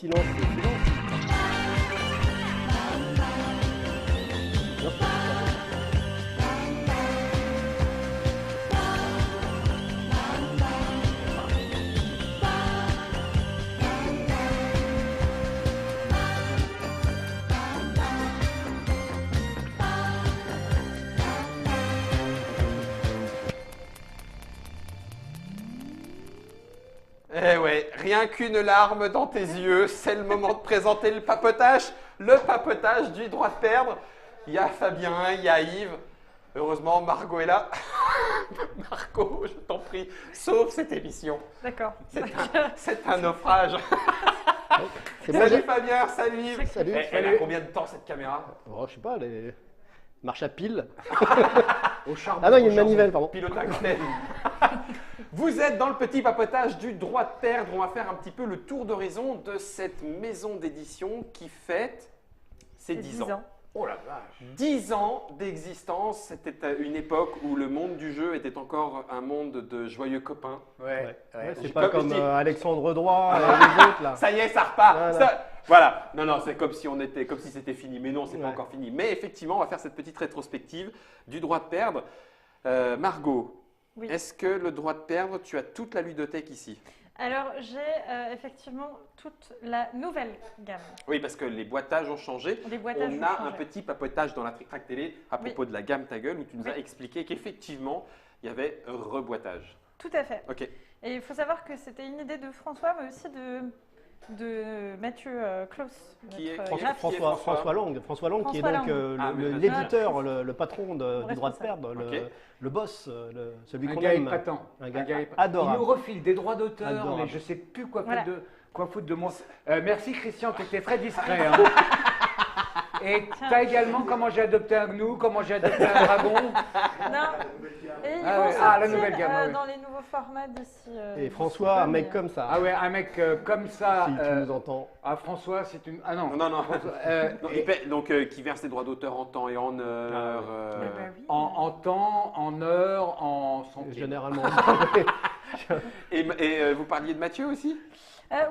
Silence, silence. Eh ouais, rien qu'une larme dans tes yeux, c'est le moment de présenter le papotage du droit de perdre. Il y a Fabien, il y a Yves. Heureusement, Margot est là. Margot, je t'en prie, sauve cette émission. D'accord. C'est un naufrage. C'est moi, Salut Fabien, salut Yves. Salut. Elle a combien de temps cette caméra? Oh, je sais pas, les marche à pile. Au charbon. Ah non, il y a une manivelle, pardon. Pilote à glaive. Vous êtes dans le petit papotage du droit de perdre. On va faire un petit peu le tour d'horizon de cette maison d'édition qui fête ses 10 ans. Oh la vache. 10 ans d'existence, c'était une époque où le monde du jeu était encore un monde de joyeux copains. Ouais. Ouais, c'est J'ai pas comme comme je dis- Alexandre Droit et les autres là. Ça y est, ça repart. Voilà. Voilà. Non, c'est comme si c'était fini. Mais non, c'est pas Ouais. encore fini. Mais effectivement, on va faire cette petite rétrospective du droit de perdre. Margot, Oui. est-ce que le droit de perdre, tu as toute la ludothèque ici? Alors, j'ai effectivement toute la nouvelle gamme. Oui, parce que les boîtages ont changé. Les boîtages On ont a changé. un petit papotage dans la Trick Track Télé à propos de la gamme Ta Gueule où tu nous as Oui. expliqué qu'effectivement, il y avait reboîtage. Tout à fait. Ok. Et il faut savoir que c'était une idée de François, mais aussi de Mathieu Klaus, Qui est- notre François- graphiste. François Lang. François Lang qui est François donc Lang. Ah, mais l'éditeur, le patron du droit de Responsable. perdre, Ok. le boss, celui Un qu'on gars aime. épatant. Un gars épatant. adorable. Il nous refile des droits d'auteur, Adorable. mais je sais plus quoi Voilà. foutre de moi. Merci Christian, tu étais très discret. Hein. Et tu as également comment j'ai adopté un gnou, comment j'ai adopté un dragon. Non. Et ils Ah vont ouais, sortir la nouvelle gamme, ouais. dans les nouveaux formats d'ici. Et d'ici François, peu, un mec mais, comme ça. Ah ouais, un mec comme ça. Si tu nous entends. Ah François, c'est une. Ah non. Non. François, Non, et- donc, qui verse des droits d'auteur en temps et en heure. Eh ben oui. en temps, en heure, en centimes. Généralement. Et vous parliez de Mathieu aussi?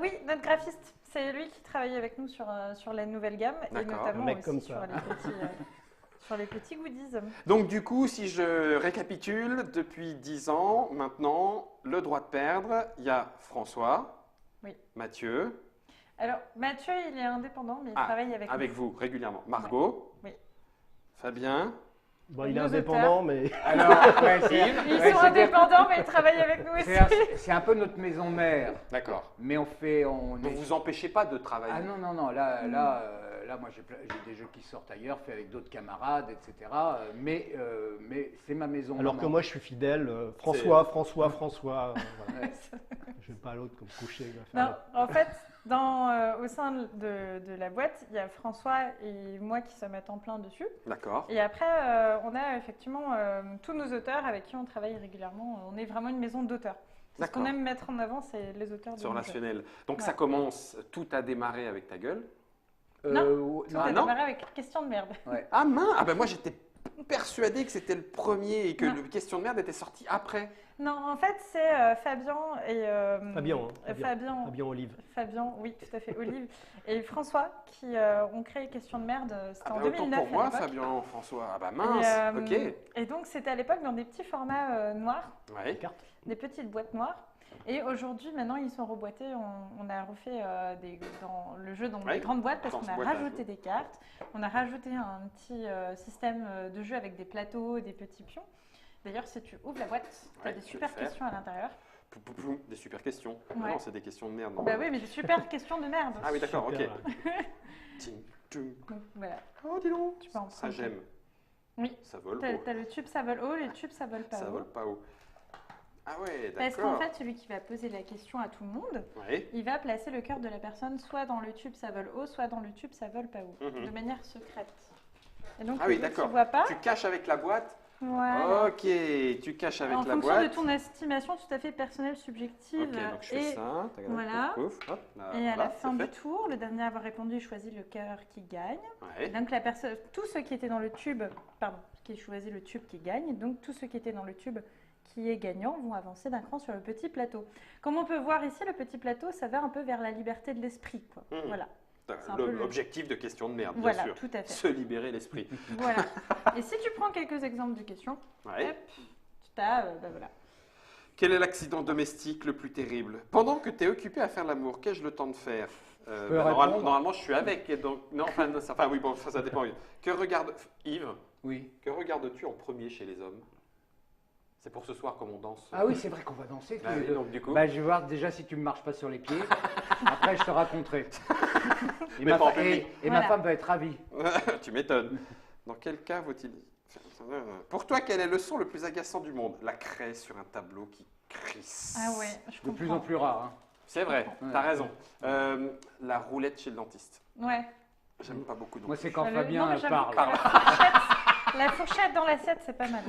Oui, notre graphiste. C'est lui qui travaille avec nous sur la nouvelle gamme et D'accord. notamment Un mec aussi comme sur ça. sur les petits goodies. Donc du coup, si je récapitule, depuis 10 ans maintenant, le droit de perdre, il y a François, Oui. Mathieu, Alors, Mathieu, il est indépendant, mais il Ah, travaille avec avec nous. vous régulièrement, Margot, Oui. Fabien, Bon, il est Nos indépendant, mais Alors, ouais, Ils ouais, sont c'est-à-dire- indépendants, mais ils travaillent avec nous aussi. c'est un peu notre maison mère, d'accord. mais on Donc vous empêchez pas de travailler. Ah non, là, moi j'ai des jeux qui sortent ailleurs, faits avec d'autres camarades, etc. Mais c'est ma maison. alors que maman. moi je suis fidèle. François. Voilà. Ouais. Je vais pas à l'autre comme coucher. il va faire Non, en fait, au sein de la boîte, il y a François et moi qui sommes à temps plein dessus. D'accord. Et après, on a effectivement tous nos auteurs avec qui on travaille régulièrement. On est vraiment une maison d'auteurs. C'est ce qu'on D'accord. aime mettre en avant, c'est les auteurs de Sur nos la jeux. Sionel. Donc Ouais. ça commence, tout a démarré avec Ta Gueule. Tout non, a non. démarré avec question de merde. ouais. Ah mince, ah ben moi j'étais persuadé que c'était le premier et que Non. le question de merde était sorti après. Non, en fait, c'est Fabien et Fabien Olive. Fabien, oui, tout à fait, Olive et François qui ont créé Question de merde. C'était Ah en bah, autant 2009 pour moi, à l'époque. Fabien, François. Ah bah mince, ok. Et donc, c'était à l'époque dans des petits formats noirs, Ouais. Carte. des petites boîtes noires. Et aujourd'hui, maintenant, ils sont reboîtés. On a refait dans le jeu dans Ouais, des grandes boîtes parce dans qu'on ce a boîtage, rajouté des cartes. On a rajouté un petit système de jeu avec des plateaux, des petits pions. D'ailleurs, si tu ouvres la boîte, tu Ouais, as des je vais super le faire. questions à l'intérieur. Des super questions. Ah Ouais. non, c'est des questions de merde. Non. Bah oui, mais des super questions de merde. Ah oui, d'accord, ok. Super, là. Ting, tung. Donc, voilà, Oh, dis donc. tu peux en Ça, prendre. j'aime. Oui. Ça vole T'as haut. le tube, ça vole haut, les tubes, ça vole pas Ça haut. vole pas haut. Ah ouais, Parce d'accord. qu'en fait, celui qui va poser la question à tout le monde, Ouais. il va placer le cœur de la personne soit dans le tube, ça vole haut, soit dans le tube, ça vole pas haut, Mhm. de manière secrète. Et donc, Ah oui, le d'accord. tu vois pas. Tu caches avec la boîte. Voilà. Ok, tu caches avec En la fonction boîte. de ton estimation tout à fait personnelle, subjective. Ok, donc je fais et ça. Tac, voilà. pouf, pouf, hop, là, et à voilà, la fin c'est du fait. tour, le dernier à avoir répondu choisit le cœur qui gagne. Ouais. Donc la tous ceux qui étaient dans le tube, pardon, qui choisit le tube qui gagne. Donc tous ceux qui étaient dans le tube qui est gagnant vont avancer d'un cran sur le petit plateau. Comme on peut voir ici, le petit plateau, ça va un peu vers la liberté de l'esprit, quoi. Voilà. L'objectif de question de merde, bien Voilà, sûr. tout à fait. Se libérer l'esprit. Voilà. Et si tu prends quelques exemples de questions, Ouais. hop, tu as, voilà. Quel est l'accident domestique le plus terrible? Pendant que tu es occupé à faire l'amour, qu'ai-je le temps de faire? Normalement, je suis avec. Et donc, non, enfin, oui, bon, ça dépend. Que regarde Yves? Oui. Que regardes-tu en premier chez les hommes? C'est pour ce soir comme on danse. Ah oui, c'est vrai qu'on va danser tous Bah les oui, deux. donc du coup. Bah, je vais voir déjà si tu me marches pas sur les pieds. Après, je te raconterai. Et, Mais ma, pas en fa- public. et Voilà. ma femme va être ravie. Tu m'étonnes. Dans quel cas vaut-il... Pour toi, quel est le son le plus agaçant du monde? La craie sur un tableau qui crisse. Ah ouais, je De comprends. plus en plus rare. Hein. C'est vrai, Ouais. t'as raison. La roulette chez le dentiste. Ouais. J'aime pas beaucoup non Moi, plus. c'est quand Non, Fabien mais j'avoue parle. que la fourchette dans l'assiette, c'est pas mal.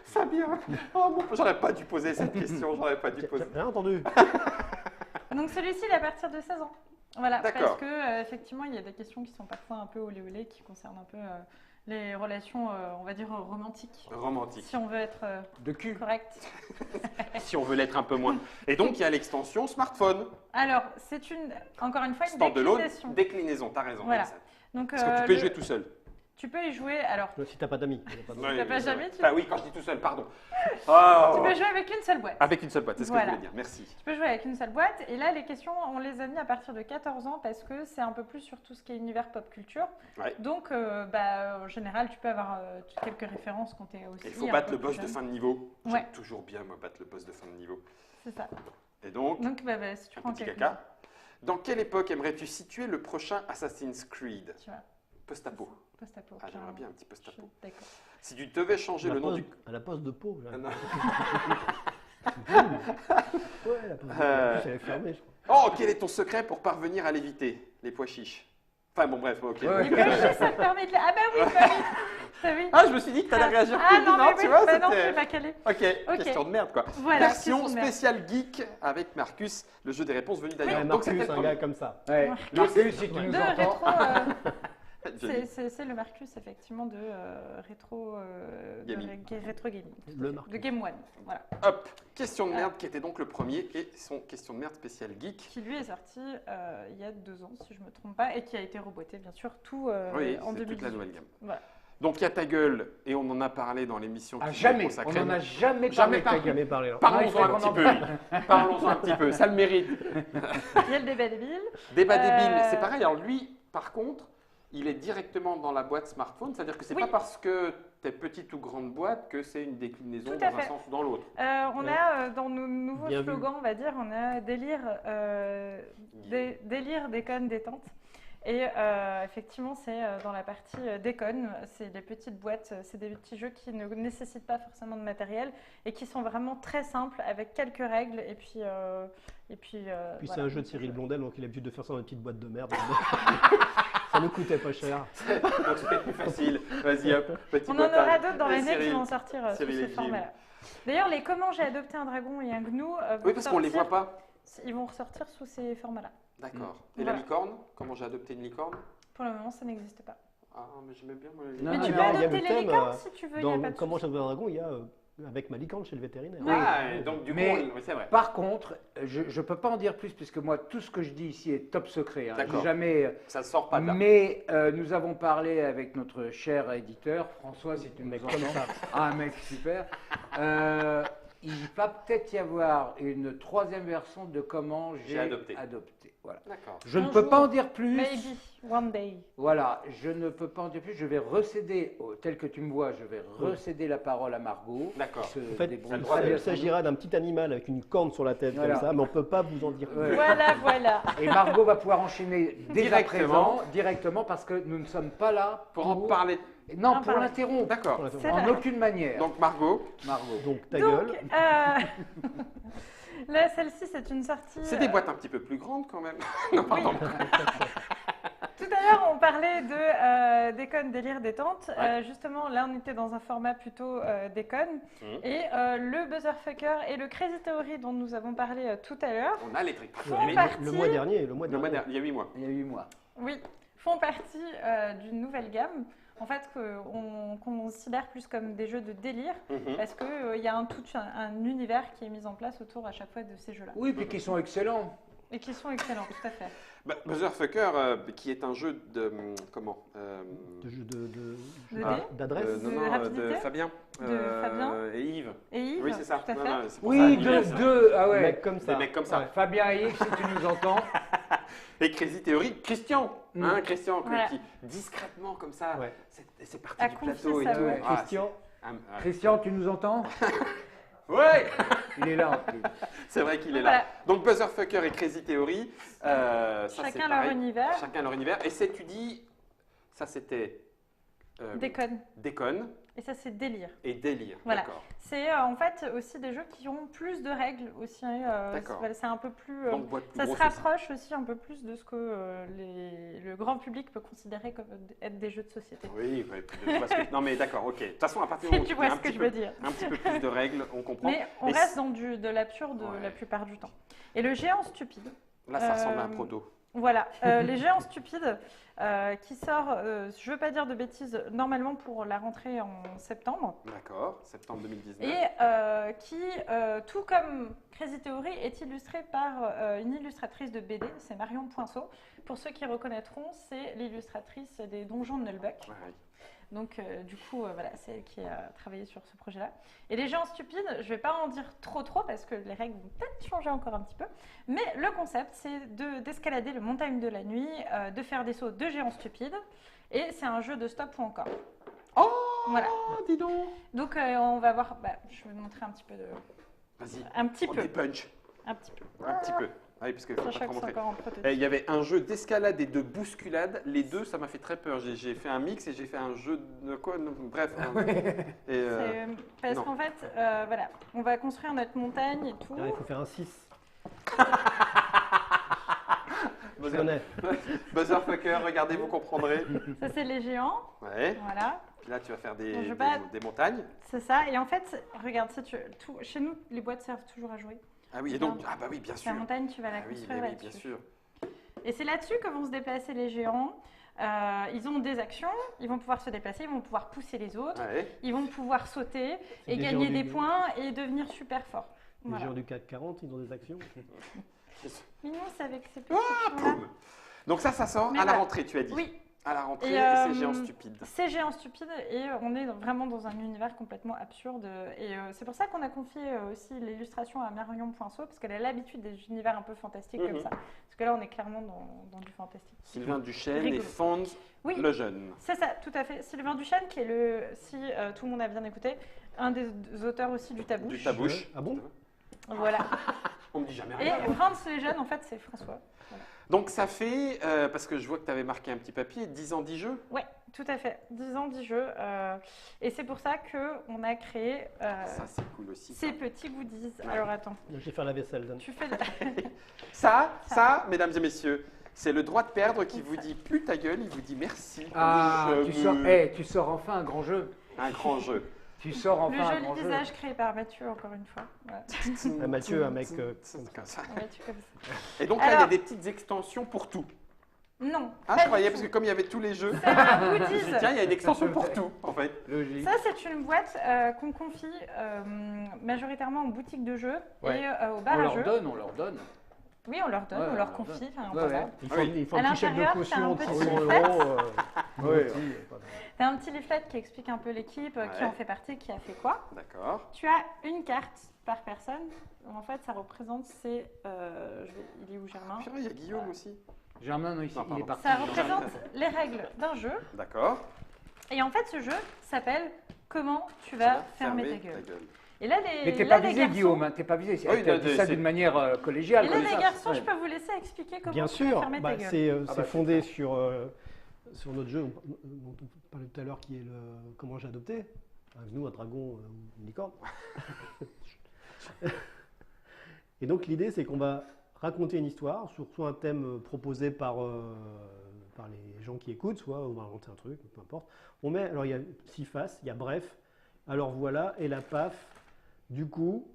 Fabien, oh, j'aurais pas dû poser cette question, j'aurais pas dû poser. J'ai rien entendu. Donc celui-ci, il est à partir de 16 ans. Voilà, D'accord. parce que effectivement, il y a des questions qui sont parfois un peu olé olé, qui concernent un peu les relations, on va dire, romantiques. Romantique. Si on veut être De cul. correct. Si on veut l'être un peu moins. Et donc, il y a l'extension smartphone. Alors, c'est encore une fois, une Stand de l'autre, déclinaison. déclinaison, t'as raison. Voilà. Exact. Donc, Parce que tu peux y jouer tout seul. Tu peux y jouer, alors, Si t'as pas d'amis. T'as pas jamais, tu- Ah oui, quand je dis tout seul, pardon. Oh. tu peux jouer avec une seule boîte. Avec une seule boîte, c'est ce que je Voilà. voulais dire. Merci. Tu peux jouer avec une seule boîte. Et là, les questions, on les a mis à partir de 14 ans parce que c'est un peu plus sur tout ce qui est univers pop culture. Ouais. Donc, en général, tu peux avoir quelques références quand tu es aussi. Il faut un battre peu le plus boss de jeune. fin de niveau. Ouais. J'aime toujours bien, moi, battre le boss de fin de niveau. C'est ça. Et donc, Donc, si tu un prends petit quelques- caca. Dans quelle époque aimerais-tu situer le prochain Assassin's Creed? Tu vois, Post-apo. post-apo. Ah, j'aimerais carrément. bien un petit Je suis post-apo. D'accord. Si tu devais changer le nom du... À la poste de Pau. Là. Ah, non. Ouais, la poste de Pau. En plus, elle est fermée, je crois. Oh, quel est ton secret pour parvenir à l'éviter? Les pois chiches. Enfin bon, bref, ok. Ouais. Les péchés, ça me permet de. Ah, bah oui, bah oui. T'as vu Ah, je me suis dit que t'allais réagir Ah, plus non, mais tu oui, vois, bah non, c'était- c'est pas calé. Ok, Ok. question de merde quoi. Voilà, Version question de merde. spéciale geek avec Marcus, le jeu des réponses venu Ouais, d'ailleurs. Donc Marcus, c'était le un premier. gars comme ça. Ouais. Marcus, si tu nous De entends. rétro. Joli. C'est le Marcus, effectivement, de rétro, Gaming. rétro gaming. Le Marcus. De Game One. Voilà. Hop, question de merde qui était donc le premier et son question de merde spéciale geek. Qui lui est sorti il y a 2 ans, si je ne me trompe pas, et qui a été reboté, bien sûr, tout Oui, en c'est 2018. toute la nouvelle gamme. Voilà. Donc il y a ta gueule et on en a parlé dans l'émission Ah, qui est jamais. On consacrée. n'en a jamais Jamais parlé. parlé. ta gueule. Jamais parlé. là. il Parlons-en faut un qu'on petit en peu. Parlons-en un petit peu, ça le mérite. Il y a le débat débile. Débat débile, Euh, c'est pareil. Alors lui, par contre, il est directement dans la boîte smartphone, c'est-à-dire que c'est Oui. pas parce que t'es petite ou grande boîte que c'est une déclinaison Tout dans à un fait. sens ou dans l'autre. On Ouais. a dans nos nouveaux Bien vu. slogans, on va dire, on a délire, délire, déconne, détente. Et effectivement, c'est dans la partie déconne, c'est des petites boîtes, c'est des petits jeux qui ne nécessitent pas forcément de matériel et qui sont vraiment très simples avec quelques règles. Et puis, Puis c'est voilà. un jeu de Cyril Blondel, donc il a l'habitude de faire ça dans une petite boîte de merde. Ça nous coûtait pas cher. Donc c'était plus facile. Vas-y hop, petit On en potage. aura d'autres dans Et l'année qui Cyril. vont sortir sous Cyril ce et Jim. format-là. D'ailleurs, les comment j'ai adopté un dragon et un gnou vont Oui, parce qu'on les voit sortir- pas. Ils vont ressortir sous ces formats-là. D'accord. Mm. Et la Voilà. licorne? Comment j'ai adopté une licorne? Pour le moment, ça n'existe pas. Ah, mais j'aimais bien moi. les Non, Mais non, tu il peux y a- il y a adopter le les thème, licornes si tu veux, il n'y a Dans pas de Comment souci. j'ai un dragon, il y a avec ma licorne chez le vétérinaire. Oui. Ah, et donc du coup, Mais- oui, c'est vrai. Par contre, je ne peux pas en dire plus puisque moi, tout ce que je dis ici est top secret. Hein. D'accord. J'ai jamais. Ça sort pas de là. Mais nous avons parlé avec notre cher éditeur, François, si tu nous Mec entends. comme ça. Ah, un mec super. Il va peut-être y avoir une 3e version de comment j'ai J'ai adopté. Voilà. D'accord. Je ne Un peux jour, pas en dire plus. Maybe, one day. Voilà, je ne peux pas en dire plus. Je vais recéder, tel que tu me vois, je vais recéder la parole à Margot. D'accord. qui se En fait, débrouille ça le très droit bien il sans s'agira d'un petit animal avec une corne sur la tête Voilà. comme ça, mais on peut pas vous en dire plus. Ouais. Voilà, voilà. Et Margot va pouvoir enchaîner dès à Directement. présent, directement, parce que nous ne sommes pas là Pour en parler. Non, En pour parler. l'interrompre. D'accord. C'est En vrai. aucune manière. Donc Margot, Margot. Donc ta Donc, gueule. là, celle-ci, c'est une sortie. c'est des boîtes un petit peu plus grandes quand même. Non, pardon. Tout à l'heure, on parlait de déconne, délire, détente. Ouais. Justement, là, on était dans un format plutôt déconne. Mhm. Et le Buzzerfucker et le Crazy Theory dont nous avons parlé tout à l'heure, On a les trucs. Font Mais partie- Le mois dernier, le mois dernier, il y a 8 mois. Il y a 8 mois. oui, font partie d'une nouvelle gamme. en fait, qu'on considère plus comme des jeux de délire, Mhm. parce qu'il y a tout un univers qui est mis en place autour à chaque fois de ces jeux-là. Oui, puis qui sont excellents. Et qui sont excellents, tout à fait. Motherfucker, qui est un jeu de. Comment De jeu De dés d'adresse. non, De non, de rapidité Fabien. De Fabien Et Yves. Et Yves, Oui, c'est ça. tout à Non, fait. non, c'est pour Oui, ça. deux. Ah ouais. Mecs comme ça. Des mecs comme ça. Ouais. Fabien et Yves, si tu nous entends. Et Crazy Theory, Christian. Hein, Christian, Voilà. qui discrètement comme ça, Ouais. c'est parti A du confié plateau. Et sa tout. voix. Ah, Christian, Christian, tu nous entends? Ouais, Il est là en plus. c'est vrai qu'il est Voilà. là. Donc Buzzerfucker et Crazy Theory, ça c'est Chacun leur pareil. univers. Chacun leur univers. Et tu dis, ça c'était Déconne. Déconne Et ça, c'est délire. et délire. Voilà. D'accord. C'est en fait aussi des jeux qui ont plus de règles aussi. D'accord. C'est un peu plus. Donc boîte plus Ça se grosse aussi. rapproche aussi un peu plus de ce que le grand public peut considérer comme être des jeux de société. Oui, ouais, je vois ce que- non mais d'accord, ok. De toute façon, à partir du moment où Tu il y a vois un ce que petit je veux peu- dire. un petit peu plus de règles, on comprend. Mais on Et reste dans de l'absurde Ouais. la plupart du temps. Et le géant stupide. Là, ça ressemble à un Euh, proto. Voilà, les géants stupides qui sort, je veux pas dire de bêtises, normalement pour la rentrée en septembre. D'accord, septembre 2019. Et qui, tout comme Crazy Theory, est illustré par une illustratrice de BD, c'est Marion Poinceau. Pour ceux qui reconnaîtront, c'est l'illustratrice des Donjons de Nullbuck. Ouais. Donc, du coup, voilà, c'est elle qui a travaillé sur ce projet-là. Et les géants stupides, je ne vais pas en dire trop parce que les règles vont peut-être changer encore un petit peu. Mais le concept, c'est d'escalader le montagne de la nuit, de faire des sauts de géants stupides. Et c'est un jeu de stop ou encore. Oh, Voilà. dis donc. Donc, on va voir. Je vais vous montrer un petit peu de. Vas-y, Un petit prends peu. des punch. Un petit peu. Un petit peu. Ah oui, parce que faut pas Sachant trop que c'est montrer. encore en prototype. Il y avait un jeu d'escalade et de bousculade. Les deux, ça m'a fait très peur. J'ai fait un mix et j'ai fait un jeu de quoi non, bref. Et, Parce non. qu'en fait, voilà, on va construire notre montagne et tout. Ah, il faut faire un 6. Je Buzzer- connais. Buzzerfucker, regardez, vous comprendrez. Ça, c'est les géants. Ouais. Voilà, Puis là, tu vas faire Donc, je des, vais pas- des montagnes. c'est ça. Et en fait, regarde, chez nous, les boîtes servent toujours à jouer. Ah oui, et donc, ah bah oui, bien sûr. La montagne, tu vas la Ah oui, construire mais oui, bien là-dessus. sûr. Et c'est là-dessus que vont se déplacer les géants. Ils ont des actions, ils vont pouvoir se déplacer, ils vont pouvoir pousser les autres, Ouais. ils vont pouvoir sauter C'est et des gagner géants des du- points et devenir super forts. Les Voilà. géants du CAC 40, ils ont des actions. Mignon, c'est avec ces petits Ah, pions-là. poum. Donc ça sort Mais à la voilà. rentrée, tu as dit. Oui, À la rentrée, Et, et c'est géant stupide. c'est géant stupide et on est vraiment dans un univers complètement absurde. Et c'est pour ça qu'on a confié aussi l'illustration à Marion Poinceau, parce qu'elle a l'habitude des univers un peu fantastiques comme Mhm. ça. Parce que là, on est clairement dans du fantastique. Sylvain Duchesne et Rigolo. Fonds Oui, le jeune. c'est ça, tout à fait. Sylvain Duchesne, qui est si tout le monde a bien écouté, un des auteurs aussi du Tabouche. Du Tabouche. Ah bon? Voilà. On me dit jamais Et rien. Franz le jeune, en fait, c'est François. Donc ça fait, parce que je vois que tu avais marqué un petit papier, 10 ans, 10 jeux. Ouais, tout à fait. 10 ans, 10 jeux. Et c'est pour ça qu'on a créé Ça, c'est cool aussi. ça. ces petits goodies. Ouais. Alors attends, Je vais faire la vaisselle. Dan. tu fais. Ça, mesdames et messieurs, c'est le droit de perdre qui vous dit plus ta gueule, il vous dit merci. Ah, Je tu sors enfin un grand jeu. Un grand jeu. Tu sors Le enfin un joli grand jeu. visage créé par Mathieu, encore une fois. Ouais. Ah, Mathieu, un mec Comme ça. Mathieu comme ça. Et donc là, il y a Alors- des petites extensions pour tout. Non. Ah, pas je croyais, du parce que tout. comme il y avait tous les jeux, C'est un je me goodies. suis dit, tiens, il y a une extension pour tout, en fait. Logique. Ça, c'est une boîte qu'on confie majoritairement en boutique de jeux Ouais. et au On bar à leur jeux. donne, on leur donne. Oui, on leur donne, Ouais, on on leur leur confie. donne. Enfin, Ouais, voilà. ouais. Il faut, Oui. il faut À un petit chèque de l'intérieur, t'as un caution de petit 300 leaflet. €. Ouais. T'as un petit leaflet qui explique un peu l'équipe, qui Ouais. en fait partie, qui a fait quoi. D'accord. Tu as une carte par personne. En fait, ça représente il est où Germain? Puis, il y a Guillaume aussi. Germain, non, ici, Non, il est pardon. parti. Ça représente les règles d'un jeu. D'accord. Et en fait, ce jeu s'appelle Comment tu vas fermer ta gueule. Et là, Mais t'es là, pas les visé, garçons- Guillaume, hein, t'es pas visé. Oui, Tu as non, dit ça c'est- d'une manière collégiale. Et là, comme les ça. garçons, Ouais. je peux vous laisser expliquer comment Bien tu vas sûr, fermer ta gueule. c'est bah, fondé sur notre jeu dont on parlait tout à l'heure, qui est le Comment j'ai adopté. Un gnou, un dragon, une licorne. Et donc l'idée, c'est qu'on va raconter une histoire sur soit un thème proposé par les gens qui écoutent, soit on va inventer un truc, peu importe. Alors il y a 6 faces, il y a bref, alors voilà, et la paf, du coup,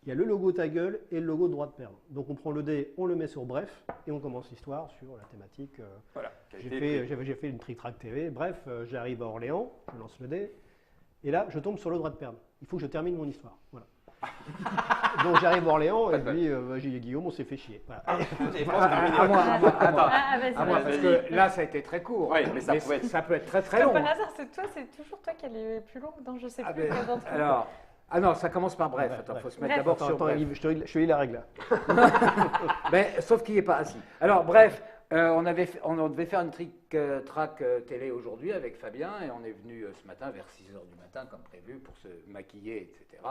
il y a le logo ta gueule et le logo droit de perdre. Donc on prend le dé, on le met sur bref et on commence l'histoire sur la thématique. Voilà. qui a J'ai été fait, j'ai fait une Trick Track TV, bref, j'arrive à Orléans, je lance le dé et là je tombe sur le droit de perdre. Il faut que je termine mon histoire. Voilà. Donc j'arrive à Orléans et puis j'ai dit Guillaume, on s'est fait chier. Voilà. À moi. Ah, vas-y, À moi, vas-y. parce que là, ça a été très court. Oui, mais ça pouvait être- ça peut être très très Comme long. par hasard, c'est toujours toi qui est plus longue. Non, je sais Ah plus. ben, lequel d'entre nous. alors, ah non, ça commence par bref. Bref, Attends, bref. faut se mettre Bref. d'abord Attends, sur attends, bref. Yves, je te lis la règle là. Mais, sauf qu'il n'est pas assis. Alors, bref, on devait faire une track télé aujourd'hui avec Fabien et on est venu ce matin vers 6h du matin comme prévu pour se maquiller, etc.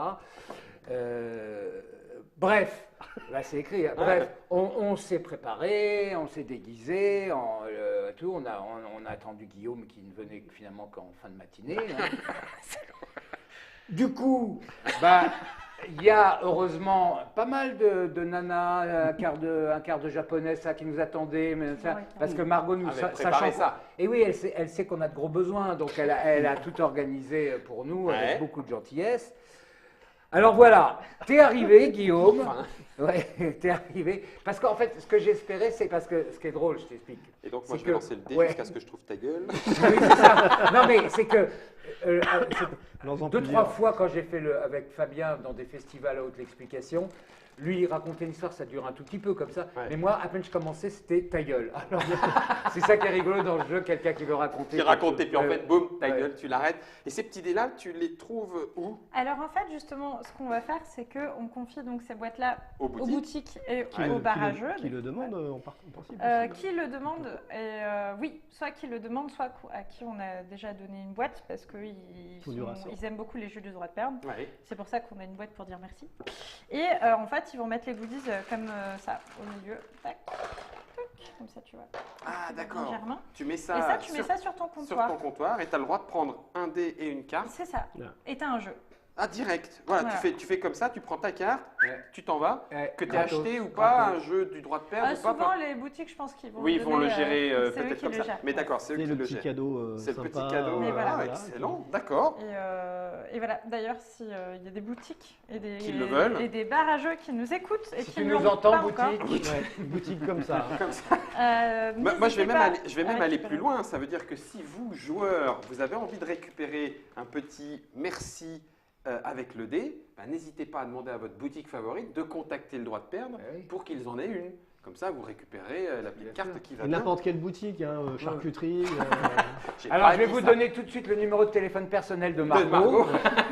Bref, là c'est écrit. Hein. Bref, on s'est préparé, on s'est déguisé, tout. On a attendu Guillaume qui ne venait finalement qu'en fin de matinée. Hein. Du coup, bah, il y a heureusement pas mal de nanas, un quart de japonais ça, qui nous attendaient, mais ça, Ouais, parce que Margot nous avait préparé ça. Et oui, elle sait qu'on a de gros besoins, donc elle a tout organisé pour nous Ouais. avec beaucoup de gentillesse. Alors voilà, t'es arrivé, Guillaume. Enfin. Ouais, t'es arrivé. Parce qu'en fait, ce que j'espérais, c'est parce que ce qui est drôle, je t'explique. Et donc, moi, C'est je vais que- lancer le dé ouais. jusqu'à ce que je trouve ta gueule. Oui, c'est ça. Non, mais c'est que Lance-en 2-3 plusieurs. fois quand j'ai fait avec Fabien dans des festivals à haute l'explication, lui il racontait une histoire, ça dure un tout petit peu comme ça. Ouais. Mais moi, à peine je commençais, c'était ta gueule. Alors, c'est ça qui est rigolo dans le jeu, quelqu'un qui veut raconter. Qui racontait, puis en Ouais. fait, boum, ta Ouais. gueule, tu l'arrêtes. Et ces petits dés-là, tu les trouves où? Alors en fait, justement, ce qu'on va faire, c'est qu'on confie donc ces boîtes-là Aux aux boutiques. boutiques et Ouais. aux barrageux. Qui le demande en principe. Qui le demande oui, soit qui le demande, soit à qui on a déjà donné une boîte parce qu'ils Faut du rassort. aiment beaucoup les jeux du droit de perdre. Ouais. C'est pour ça qu'on a une boîte pour dire merci. Et en fait, ils vont mettre les goodies comme ça au milieu. Tac, tac, comme ça, tu vois. Ah, d'accord. Germain. Tu mets Et ça, ça, tu mets sur, ça sur ton sur comptoir. ton comptoir et tu as le droit de prendre un dé et une carte. C'est ça. Là. Et t'as un jeu. Ah, direct. Voilà, Voilà. Tu fais comme ça, tu prends ta carte, Ouais. tu t'en vas. Ouais, Que tu aies gratos, acheté ou pas gratos. un jeu du droit de perdre ou pas. Souvent, les boutiques, je pense qu'ils vont Oui, ils vont le donner, gérer c'est eux peut-être qui comme le ça. gèrent. Mais d'accord, c'est eux C'est qui le le petit gèrent. cadeau C'est le sympa. petit cadeau. Mais voilà. Ah, excellent. D'accord. Et voilà, d'ailleurs, s'il y a des boutiques et des, Qui le veulent. et des barrageux qui nous écoutent et Si qui tu ne nous l'ont entends, pas encore, boutique. Ouais, une boutique comme ça. Moi, je vais n'hésitez même pas aller, je vais à même aller récupérer. plus loin. Ça veut dire que si vous, joueurs, vous avez envie de récupérer un petit merci avec le dé, bah, n'hésitez pas à demander à votre boutique favorite de contacter le droit de perdre Oui. pour qu'ils en aient une. Comme ça, vous récupérez la petite Bien carte sûr. qui va Et bien. n'importe quelle boutique, hein, charcuterie. J'ai Alors, pas je vais dit vous ça. donner tout de suite le numéro de téléphone personnel de Margot. Margot.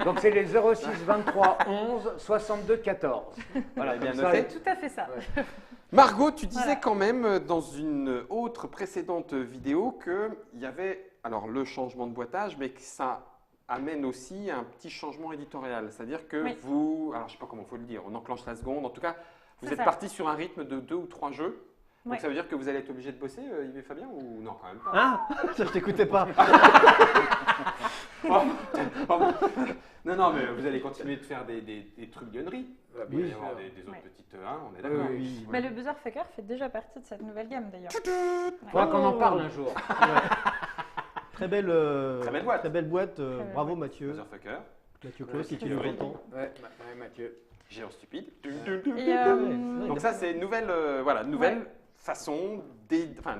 Donc, c'est les 06 23 11 62 14. Voilà, bien comme ça, noté. C'est tout à fait ça. Ouais. Margot, tu disais Voilà. quand même dans une autre précédente vidéo qu'il y avait alors le changement de boitage, mais que ça amène aussi un petit changement éditorial. C'est-à-dire que Oui. vous, alors je ne sais pas comment il faut le dire, on enclenche la seconde, en tout cas, vous C'est êtes ça. parti sur un rythme de 2 ou 3 jeux. Donc Ouais. ça veut dire que vous allez être obligé de bosser, Yves et Fabien, ou non quand même pas Ah, ça je t'écoutais pas. Non, mais vous allez continuer de faire des trucs guenneries. Ah, Il va y Oui. avoir des autres Ouais. petites, on est d'accord. Oui. Mais le buzzer fucker fait déjà partie de cette nouvelle gamme d'ailleurs. Faudra qu'on en parle un jour. Très belle, Très belle boîte. Très belle boîte. Très belle Bravo boîte. Mathieu. Motherfucker, Mathieu Claus, si tu Ouais, nous oui. entends. Ouais, Mathieu. géant stupide. Et, Donc ça, c'est une nouvelle, nouvelle Ouais. façon,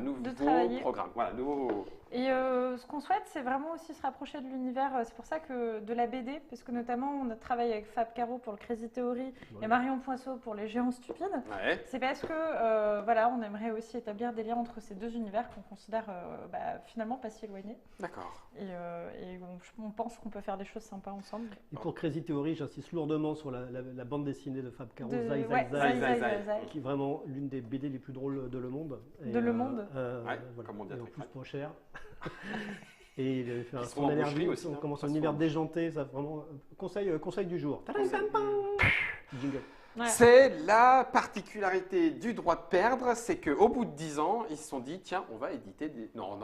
nouveau travailler. programme. Voilà, nouveau. Et ce qu'on souhaite, c'est vraiment aussi se rapprocher de l'univers. C'est pour ça que de la BD, parce que notamment on a travaillé avec Fab Caro pour le Crazy Theory et Marion Poinceau pour les Géants Stupides. Ouais. C'est parce que voilà, on aimerait aussi établir des liens entre ces deux univers qu'on considère finalement pas si éloignés. D'accord. Et on pense qu'on peut faire des choses sympas ensemble. Et pour Crazy Theory, j'insiste lourdement sur la bande dessinée de Fab Caro, De- Zai ouais, Zai Zai, Zai, Zai, Zai, Zai. qui est vraiment l'une des BD les plus drôles de Le Monde. Et, De Le Monde. Ouais, comme on dit à Et en Trick plus Track. pas cher. Et il avait fait Ils un sont en boucherie univers, aussi, hein, commence pas un souvent. univers déjanté, ça vraiment conseil du jour. Jingle. Ouais. C'est la particularité du droit de perdre, c'est qu'au bout de 10 ans, ils se sont dit, tiens, on va éditer des... Non.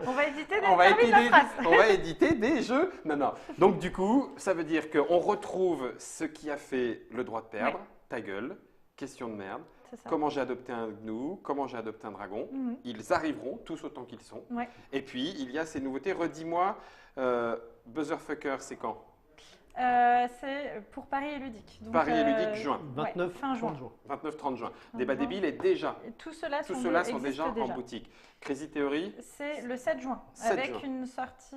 On va éditer des on, va termine la éditer, phrase. on va éditer des jeux. Non. Donc du coup, ça veut dire qu'on retrouve ce qui a fait le droit de perdre, Ouais. ta gueule, question de merde, C'est ça. comment j'ai adopté un gnou, comment j'ai adopté un dragon. Mhm. Ils arriveront tous autant qu'ils sont. Ouais. Et puis, il y a ces nouveautés. Redis-moi, Buzzerfucker, c'est quand? C'est pour Paris et Ludique. Donc, Paris et Ludique, juin. 29, fin juin. 30 juin. 29-30 juin. Fin Débat juin. débile est déjà. Et tous ceux-là Tous sont, ceux-là sont existent déjà en boutique. Crazy Theory, C'est le 7 juin, 7 avec juin. une sortie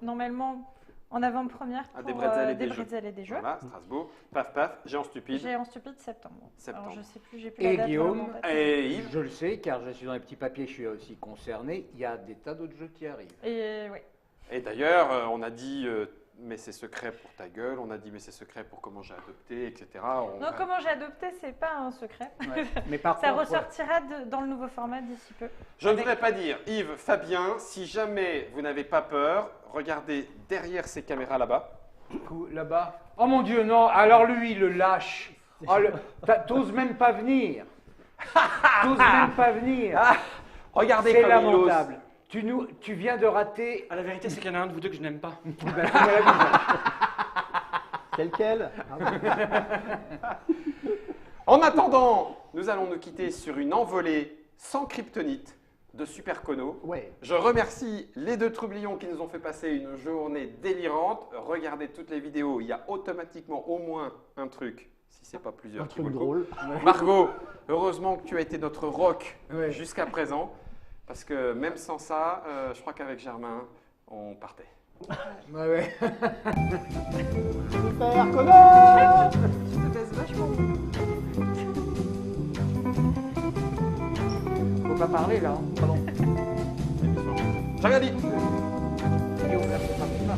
normalement en avant-première Ah, pour des bretzels et des jeux. bretzels et des jeux. voilà, Strasbourg. Paf, paf, Géant Stupide. Géant stupide septembre. Septembre. Alors je sais plus, j'ai plus Et la date. Guillaume, vraiment en tête. Et Yves. Je le sais, car je suis dans les petits papiers, je suis aussi concerné. Il y a des tas d'autres jeux qui arrivent. Et oui. Et d'ailleurs, on a dit mais c'est secret pour ta gueule, on a dit mais c'est secret pour comment j'ai adopté, etc. Non, comment j'ai adopté, c'est pas un secret. Mais par Ça contre, ressortira dans le nouveau format d'ici peu. Je ne voudrais pas dire, Yves, Fabien, si jamais vous n'avez pas peur, regardez derrière ces caméras là-bas. là-bas. Oh mon Dieu, non. Alors lui, il le lâche. Oh, t'oses même pas venir. T'oses même pas venir. Regardez C'est comme il ose. lamentable. Tu viens de rater. Ah, la vérité, c'est qu'il y en a un de vous deux que je n'aime pas. Ben, tu me l'as dit. C'est lequel? En attendant, nous allons nous quitter sur une envolée sans kryptonite de Super Kono. Ouais. Je remercie les deux troublions qui nous ont fait passer une journée délirante. Regardez toutes les vidéos, il y a automatiquement au moins un truc, si c'est pas plusieurs. Un qui truc vaut le coup. drôle. Margot, heureusement que tu as été notre rock Ouais. jusqu'à présent, parce que même sans ça, je crois qu'avec Germain, on partait. Ouais, ouais. Super connard! Je te baisse vachement. Faut pas parler là. Hein. J'ai rien dit. Guillaume, là, c'est parti, là.